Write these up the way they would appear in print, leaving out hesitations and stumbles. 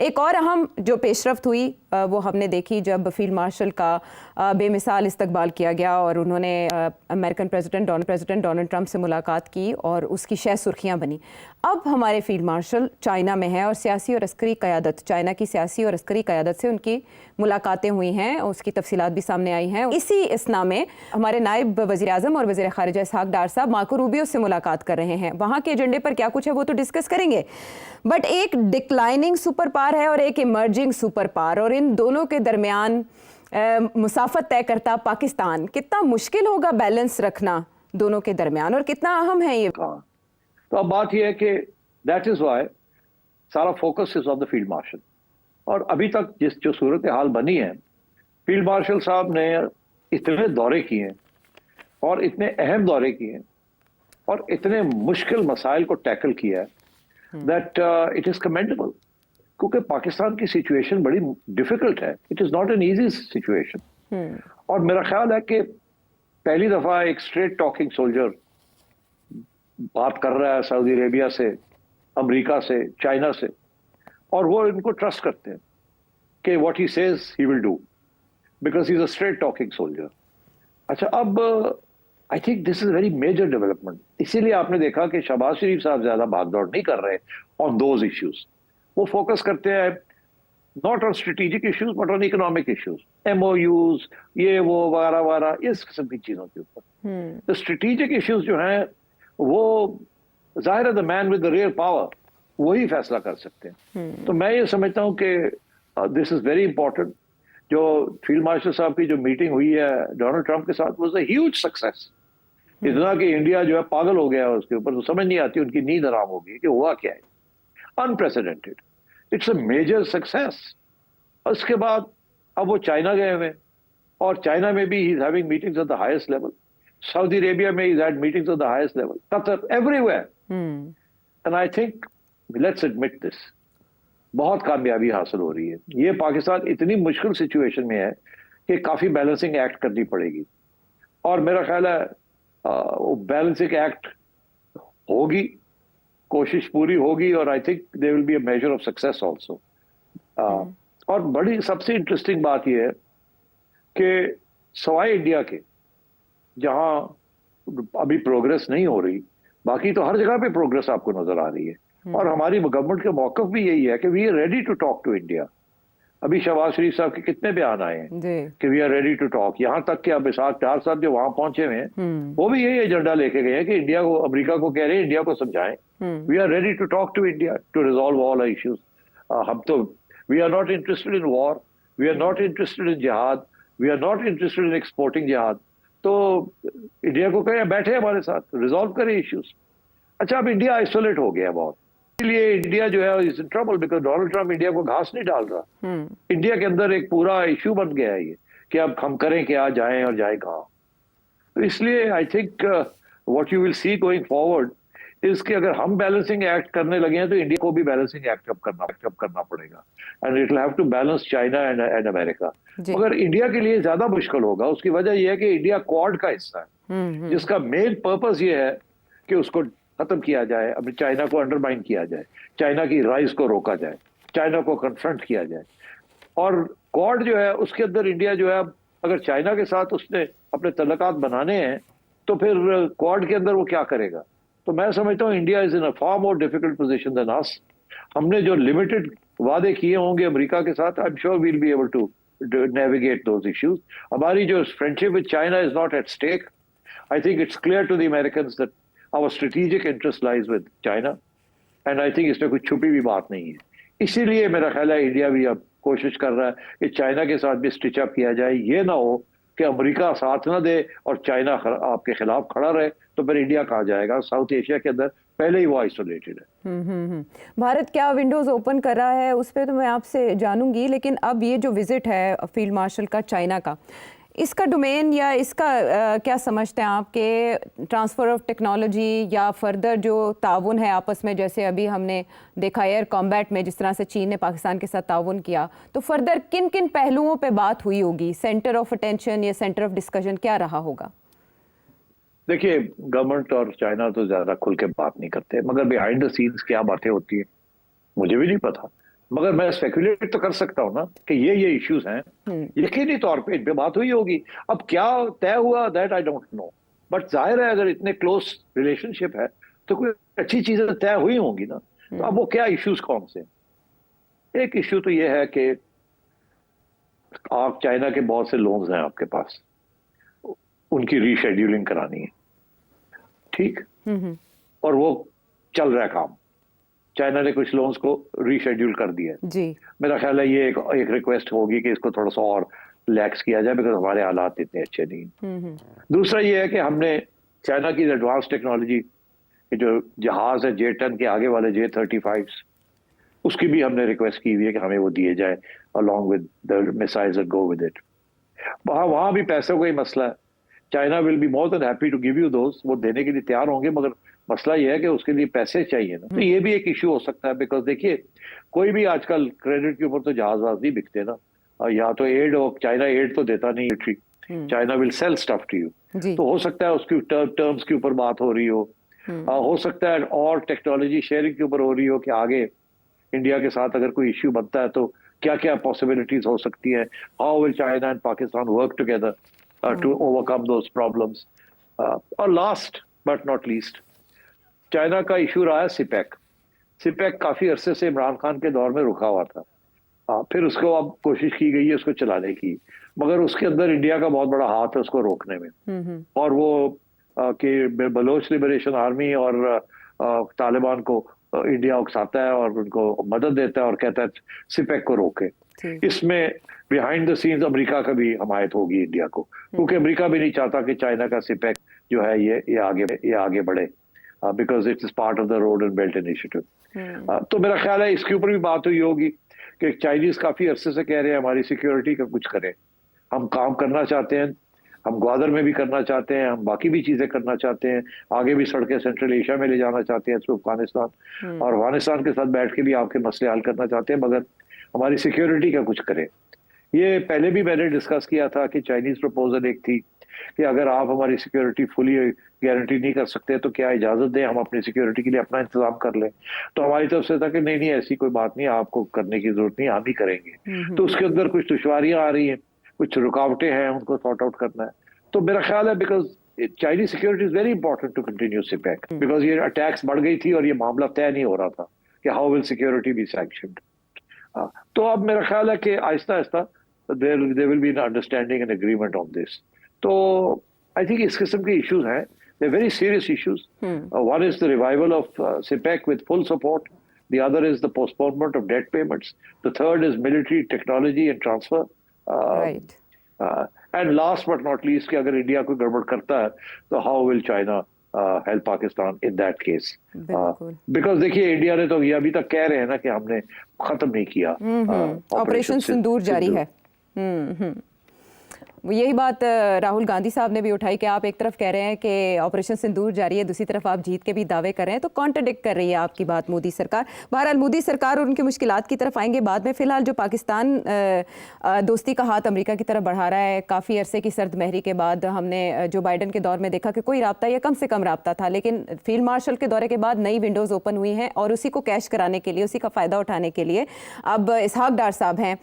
एक और अहम जो पेशरफ्त हुई वो हमने देखी जब फील्ड मार्शल का बेमिसाल इस्तकबाल किया गया और उन्होंने अमेरिकन प्रेसिडेंट डोनाल्ड ट्रंप से मुलाकात की और उसकी शह सुर्खियां बनी। अब हमारे फील्ड मार्शल चाइना में हैं और सियासी और अस्करी क़यादत, चाइना की सियासी और अस्करी क़यादत से उनकी मुलाकातें हुई हैं, उसकी तफसीलात भी सामने आई हैं। इसी इसना में हमारे नायब वज़ीर आज़म और वज़ीर ख़ारिजा इसहाक़ डार साहब मार्को रूबियो से मुलाकात कर रहे हैं। वहाँ के एजेंडे पर क्या कुछ है वो तो डिस्कस करेंगे, बट एक डिक्लाइनिंग सुपर पावर है और एक इमर्जिंग सुपर पावर, और इन दोनों के दरमियान मुसाफत तय करता पाकिस्तान। कितना मुश्किल होगा बैलेंस रखना दोनों के दरमियान और कितना अहम है ये? तो अब बात यह है कि दैट इज व्हाई सारा focus is on the field marshal. और अभी तक जो सूरत हाल बनी है, फील्ड मार्शल साहब ने इतने दौरे किए और इतने अहम दौरे किए और इतने मुश्किल मसाइल को टैकल किया है दैट इट इज कमेंडेबल, क्योंकि पाकिस्तान की सिचुएशन बड़ी डिफिकल्ट है। It is not an easy situation. और मेरा ख्याल है कि पहली दफा एक स्ट्रेट टॉकिंग सोल्जर बात कर रहा है सऊदी अरेबिया से, अमेरिका से, चाइना से, और वो इनको ट्रस्ट करते हैं कि what he says he will do because he is a straight talking soldier. अच्छा, अब I think this is very major development. इसीलिए आपने देखा कि शहबाज शरीफ साहब ज्यादा भागदौड़ नहीं कर रहे ऑन दोज इश्यूज। वो फोकस करते हैं not on strategic issues but on economic issues, MOUs, ये वो वगैरह वगैरह, इस किस्म की चीजों के ऊपर। तो स्ट्रेटेजिक इश्यूज जो हैं वो जाहिर है the man with the real power वही फैसला कर सकते हैं। तो मैं ये समझता हूं कि दिस इज वेरी इंपॉर्टेंट। जो फील्ड मार्शल साहब की जो मीटिंग हुई है डोनाल्ड ट्रंप के साथ वाज अ ह्यूज सक्सेस। इतना कि इंडिया जो है पागल हो गया है उसके ऊपर, तो समझ नहीं आती, उनकी नींद हराम हो गई कि हुआ क्या है। Unprecedented, it's a major success. उसके बाद अब वो चाइना गए हुए और चाइना में भी he is having meetings at the highest level. Saudi Arabia में is had meetings at the highest level. Qatar, everywhere. And I think let's admit this, बहुत कामयाबी हासिल हो रही है। ये पाकिस्तान इतनी मुश्किल सिचुएशन में है कि काफी बैलेंसिंग एक्ट करनी पड़ेगी, और मेरा ख्याल है वो बैलेंसिंग एक्ट होगी, कोशिश पूरी होगी, और I think there will be a major of success also. और बड़ी सबसे इंटरेस्टिंग बात यह है कि सवाए इंडिया के जहां अभी प्रोग्रेस नहीं हो रही, बाकी तो हर जगह पे प्रोग्रेस आपको नजर आ रही है। और हमारी गवर्नमेंट के मौकफ भी यही है कि we are ready to talk to India. अभी शहबाज शरीफ साहब के कितने बयान आए हैं कि we are ready to talk. यहाँ तक कि अब इसहाक़ डार साहब जो वहां पहुंचे हुए हैं वो भी यही एजेंडा लेके गए हैं कि इंडिया को, अमेरिका को कह रहे हैं इंडिया को समझाएं, we are ready to talk to India to resolve all issues. हम तो we are not interested in war, we are not interested in jihad, we are not interested in exporting jihad. तो India को कहें बैठे हमारे साथ, resolve करें issues. अच्छा, अब इंडिया आइसोलेट हो गया बहुत, इसलिए इंडिया जो है is in trouble because Donald Trump India को घास नहीं डाल रहा। इंडिया के अंदर एक पूरा इश्यू बन गया है ये कि अब हम करें क्या, जाएं और जाएं कहाँ। तो इसलिए I think what you will see going forward is कि अगर हम बैलेंसिंग एक्ट करने लगे हैं तो इंडिया को भी बैलेंसिंग एक्ट करना पड़ेगा, and it will have to balance China and America. मगर इंडिया के लिए ज्यादा मुश्किल होगा। उसकी वजह यह है कि इंडिया क्वाड का हिस्सा है, जिसका मेन पर्पस ये है कि उसको खत्म किया जाए, अभी चाइना को अंडरमाइन किया जाए, चाइना की राइज को रोका जाए, चाइना को कन्फ्रंट किया जाए। और क्वाड जो है उसके अंदर इंडिया जो है, अगर चाइना के साथ उसने अपने तल्लुकात बनाने हैं तो फिर क्वाड के अंदर वो क्या करेगा। तो मैं समझता हूँ India is in a far more difficult position than us. हमने जो लिमिटेड वादे किए होंगे अमेरिका के साथ, I am sure we will be able to navigate those issues. हमारी जो friendship with China is not at stake. I think it's clear to the Americans that our strategic interest lies with China, and I think इसमें कोई छुपी भी बात नहीं है। इसीलिए मेरा ख्याल है इंडिया भी अब कोशिश कर रहा है कि चाइना के साथ भी स्टिच अप किया जाए। ये ना हो कि अमेरिका साथ ना दे और चाइना आपके खिलाफ खड़ा रहे, तो फिर इंडिया कहाँ जाएगा। साउथ एशिया के अंदर पहले ही वो आइसोलेटेड है। भारत क्या विंडोज ओपन कर रहा है उस पर तो मैं आपसे जानूंगी, लेकिन अब ये जो विजिट है फील्ड मार्शल का चाइना का, इसका डोमेन या इसका क्या समझते हैं आप कि ट्रांसफ़र ऑफ टेक्नोलॉजी या फर्दर जो ताउन है आपस में, जैसे अभी हमने देखा एयर कॉम्बैट में जिस तरह से चीन ने पाकिस्तान के साथ ताउन किया, तो फर्दर किन किन पहलुओं पे बात हुई होगी? सेंटर ऑफ अटेंशन या सेंटर ऑफ डिस्कशन क्या रहा होगा? देखिए, गवर्नमेंट और चाइना तो ज़्यादा खुल के बात नहीं करते, मगर बिहाइंड द सीन्स क्या बातें होती है मुझे भी नहीं पता। मगर मैं स्पेकुलेट तो कर सकता हूँ ना कि ये इश्यूज हैं, यकीनी तौर पे इन पे बात हुई होगी। अब क्या तय हुआ that I don't know, but जाहिर है अगर इतने क्लोज रिलेशनशिप है तो कोई अच्छी चीजें तय हुई होंगी ना। तो अब वो क्या इश्यूज कौन से? एक इश्यू तो ये है कि आप चाइना के बहुत से लोन्स हैं आपके पास, उनकी रीशेड्यूलिंग करानी है, ठीक, और वो चल रहा है काम। चाइना ने कुछ लोन्स को रीशेड्यूल कर दिया है जी। मेरा ख्याल है ये एक रिक्वेस्ट होगी कि इसको थोड़ा सा और लैक्स किया जाए, बिकॉज हमारे हालात इतने अच्छे नहीं। दूसरा ये है कि हमने चाइना की एडवांस टेक्नोलॉजी, जो जहाज है J-10 के आगे वाले J-35, उसकी भी हमने रिक्वेस्ट की हुई है कि हमें वो दिए जाए along with the missiles that go with it. वहां भी पैसों का ही मसला है। China will be more than happy to give you those, वो देने के लिए तैयार होंगे, मगर मसला ये है कि उसके लिए पैसे चाहिए ना। तो ये भी एक इश्यू हो सकता है, बिकॉज देखिए कोई भी आजकल क्रेडिट के ऊपर तो जहाज नहीं बिकते ना। यहाँ तो एड, चाइना एड तो देता नहीं military, China will sell stuff to you. तो हो सकता है उसकी टर्म्स के ऊपर बात हो रही हो सकता है और टेक्नोलॉजी शेयरिंग के ऊपर हो रही हो कि आगे इंडिया के साथ अगर कोई इश्यू बनता है तो क्या क्या पॉसिबिलिटीज हो सकती है, how will China and Pakistan work together to overcome those problems. और last but not least, China का इशू रहा है सिपेक। सिपेक काफी अरसे से इमरान खान के दौर में रुका हुआ था, फिर उसको अब कोशिश की गई है उसको चलाने की, मगर उसके अंदर इंडिया का बहुत बड़ा हाथ है उसको रोकने में। और वो कि बलोच लिबरेशन आर्मी और तालिबान को इंडिया उकसाता है और उनको मदद देता है और कहता है सिपेक को रोके। इसमें बिहाइंड द सीन्स अमेरिका का भी हमायत होगी इंडिया को, क्योंकि अमेरिका भी नहीं चाहता कि चाइना का सिपेक जो है ये आगे बढ़े, because it is part of the road and belt initiative. तो मेरा ख्याल है इसके ऊपर भी बात हुई होगी कि चाइनीज काफी अरसे से कह रहे हैं हमारी सिक्योरिटी का कुछ करें, हम काम करना चाहते हैं, हम ग्वादर में भी करना चाहते हैं, हम बाकी भी चीजें करना चाहते हैं, आगे भी सड़कें सेंट्रल एशिया में ले जाना चाहते हैं थ्रू अफगानिस्तान, और अफगानिस्तान के साथ बैठ के भी आपके मसले हल करना चाहते हैं, मगर हमारी सिक्योरिटी का कुछ करें। ये पहले भी मैंने डिस्कस किया था कि चाइनीज प्रपोजल एक थी कि अगर आप हमारी सिक्योरिटी फुली गारंटी नहीं कर सकते तो क्या इजाजत दें, हम अपनी सिक्योरिटी के लिए अपना इंतजाम कर लें। तो हमारी तरफ से था कि नहीं ऐसी कोई बात नहीं, आपको करने की जरूरत नहीं, हम ही करेंगे। तो उसके अंदर कुछ दुश्वारियां आ रही हैं, कुछ रुकावटें हैं, उनको सॉर्ट आउट करना है। तो मेरा ख्याल है because Chinese security is very important to continue CPEC, because ये अटैक्स बढ़ गई थी और ये मामला तय नहीं हो रहा था कि how will security be sanctioned. तो अब मेरा ख्याल है कि Aahista Aahista there will be an understanding and agreement on this. तो I think इस किस्म के issues हैं, they're very serious issues. One is the revival of CPEC with full support. The other is the postponement of debt payments. The third is military technology and transfer. Right. And last but not least कि अगर India कोई गड़बड़ करता है तो how will China help Pakistan in that case? Because देखिए India ने तो ये अभी तक कह रहे हैं ना कि हमने खत्म नहीं किया, ऑपरेशन सिंदूर जारी है। यही बात राहुल गांधी साहब ने भी उठाई कि आप एक तरफ कह रहे हैं कि ऑपरेशन सिंदूर जारी है, दूसरी तरफ आप जीत के भी दावे कर रहे हैं, तो कॉन्ट्रडिक्ट कर रही है आपकी बात मोदी सरकार। बहरहाल मोदी सरकार और उनकी मुश्किलात की तरफ आएंगे बाद में। फिलहाल जो पाकिस्तान दोस्ती का हाथ अमेरिका की तरफ बढ़ा रहा है, काफ़ी अरसे की सर्द महरी के बाद हमने जो बाइडन के दौर में देखा कि कोई राब्ता या कम से कम राब्ता था, लेकिन फील्ड मार्शल के दौरे के बाद नई विंडोज़ ओपन हुई हैं और उसी को कैश कराने के लिए, उसी का फ़ायदा उठाने के लिए अब इसहाक डार साहब हैं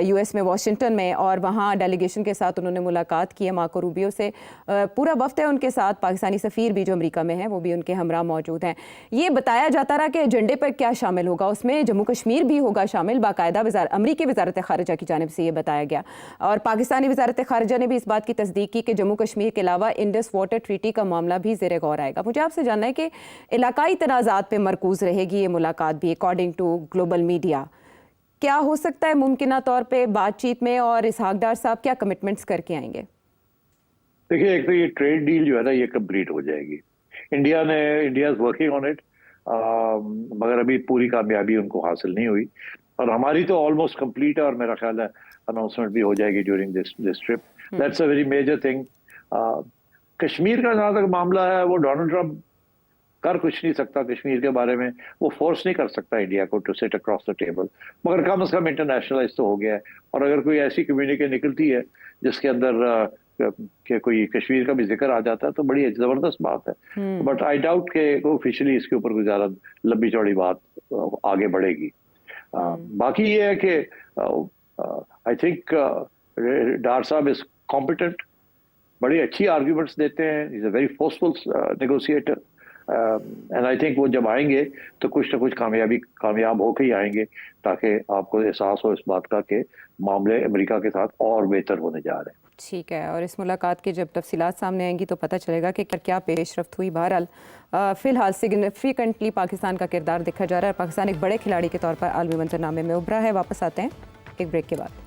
US में, वाशिंगटन में, और वहाँ डेलीगेशन के साथ उन्होंने मुलाकात की है मार्को रूबियो से। पूरा वफ्द है उनके साथ, पाकिस्तानी सफ़ीर भी जो अमेरिका में है वो भी उनके हमरा मौजूद हैं। ये बताया जाता रहा कि एजेंडे पर क्या शामिल होगा, उसमें जम्मू कश्मीर भी होगा शामिल, बाकायदा अमरीकी वजारत ख़ारिजा की जानिब से ये बताया गया, और पाकिस्तानी वजारत ख़ारिजा ने भी इस बात की तस्दीक की कि जम्मू कश्मीर के अलावा इंडस वाटर ट्रीटी का मामला भी ज़ेर गौर आएगा। मुझे आपसे जानना है कि इलाकाई तनाज़ात पर मरकूज़ रहेगी ये मुलाकात भी, अकॉर्डिंग टू ग्लोबल मीडिया। क्या हो सकता है मुमकिना तौर पे बातचीत में, और इसहाक डार साहब क्या कमिटमेंट्स करके आएंगे? देखिए एक तो ये ट्रेड डील जो है ना ये कंप्लीट हो जाएगी, India is working on it, मगर अभी पूरी कामयाबी उनको हासिल नहीं हुई, और हमारी तो ऑलमोस्ट कंप्लीट है, और मेरा ख्याल है अनाउंसमेंट भी हो जाएगी during this trip. That's a very major thing. Kashmir का जहाँ तक मामला है वो डोनाल्ड ट्रंप कर कुछ नहीं सकता कश्मीर के बारे में, वो फोर्स नहीं कर सकता इंडिया को to sit across the table, मगर कम से कम इंटरनेशनलाइज तो हो गया है। और अगर कोई ऐसी कम्युनिके निकलती है जिसके अंदर कि कोई कश्मीर का भी जिक्र आ जाता है तो बड़ी जबरदस्त बात है, बट आई डाउट कि ऑफिशियली इसके ऊपर कोई ज्यादा लंबी चौड़ी बात आगे बढ़ेगी। बाकी ये है कि आई थिंक डार साहब इज कॉम्पिटेंट, बड़ी अच्छी आर्ग्यूमेंट्स देते हैं, is a very forceful negotiator, and I think वो जब आएंगे तो कुछ ना कुछ कामयाब होकर ही आएंगे, ताकि आपको एहसास हो इस बात का कि मामले अमेरिका के साथ और बेहतर होने जा रहे हैं। ठीक है, और इस मुलाकात के जब तफसीलात सामने आएंगी तो पता चलेगा कि क्या पेशरफ्त हुई। बहरहाल फ़िलहाल सिग्निफिकेंटली पाकिस्तान का किरदार देखा जा रहा है। पाकिस्तान एक बड़े खिलाड़ी के तौर पर आलमी मंजरनामे में उभरा है। वापस आते हैं एक ब्रेक के बाद।